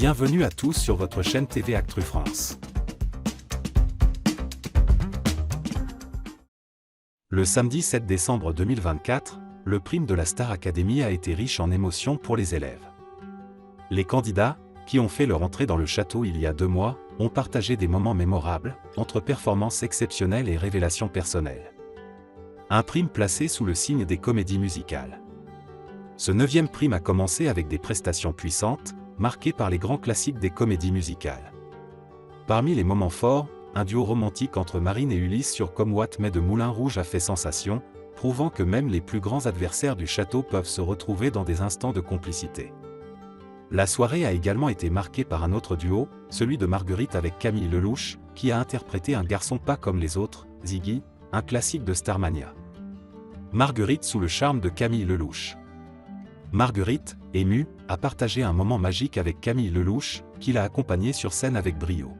Bienvenue à tous sur votre chaîne TV Actu France. Le samedi 7 décembre 2024, le prime de la Star Academy a été riche en émotions pour les élèves. Les candidats, qui ont fait leur entrée dans le château il y a 2 mois, ont partagé des moments mémorables, entre performances exceptionnelles et révélations personnelles. Un prime placé sous le signe des comédies musicales. Ce 9e prime a commencé avec des prestations puissantes, marquées par les grands classiques des comédies musicales. Parmi les moments forts, un duo romantique entre Marine et Ulysse sur Comme What Met de Moulin Rouge a fait sensation, prouvant que même les plus grands adversaires du château peuvent se retrouver dans des instants de complicité. La soirée a également été marquée par un autre duo, celui de Marguerite avec Camille Lelouch, qui a interprété Un garçon pas comme les autres, Ziggy, un classique de Starmania. Marguerite sous le charme de Camille Lelouch. Marguerite, émue, a partagé un moment magique avec Camille Lelouch, qui l'a accompagnée sur scène avec brio.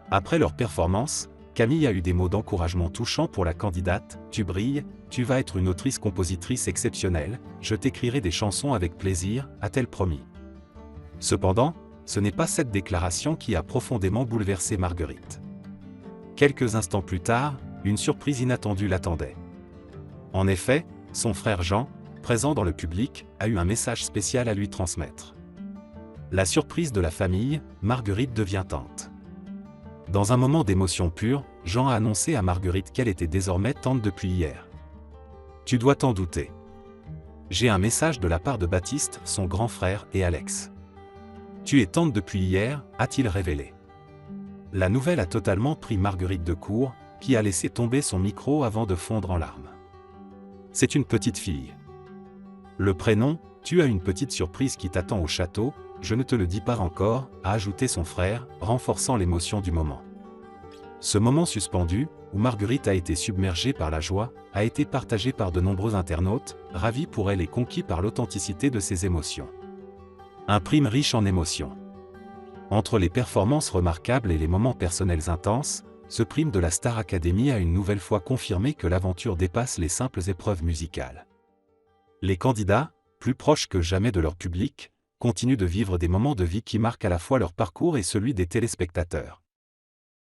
Après leur performance, Camille a eu des mots d'encouragement touchants pour la candidate. « Tu brilles, tu vas être une autrice-compositrice exceptionnelle, je t'écrirai des chansons avec plaisir », a-t-elle promis. Cependant, ce n'est pas cette déclaration qui a profondément bouleversé Marguerite. Quelques instants plus tard, une surprise inattendue l'attendait. En effet, son frère Jean, présent dans le public, a eu un message spécial à lui transmettre. La surprise de la famille, Marguerite devient tante. Dans un moment d'émotion pure, Jean a annoncé à Marguerite qu'elle était désormais tante depuis hier. « Tu dois t'en douter. J'ai un message de la part de Baptiste, son grand frère, et Alex. Tu es tante depuis hier », a-t-il révélé. La nouvelle a totalement pris Marguerite de court, qui a laissé tomber son micro avant de fondre en larmes. « C'est une petite fille. Le prénom, tu as une petite surprise qui t'attend au château, je ne te le dis pas encore », a ajouté son frère, renforçant l'émotion du moment. Ce moment suspendu, où Marguerite a été submergée par la joie, a été partagé par de nombreux internautes, ravis pour elle et conquis par l'authenticité de ses émotions. Un prime riche en émotions. Entre les performances remarquables et les moments personnels intenses, ce prime de la Star Academy a une nouvelle fois confirmé que l'aventure dépasse les simples épreuves musicales. Les candidats, plus proches que jamais de leur public, continuent de vivre des moments de vie qui marquent à la fois leur parcours et celui des téléspectateurs.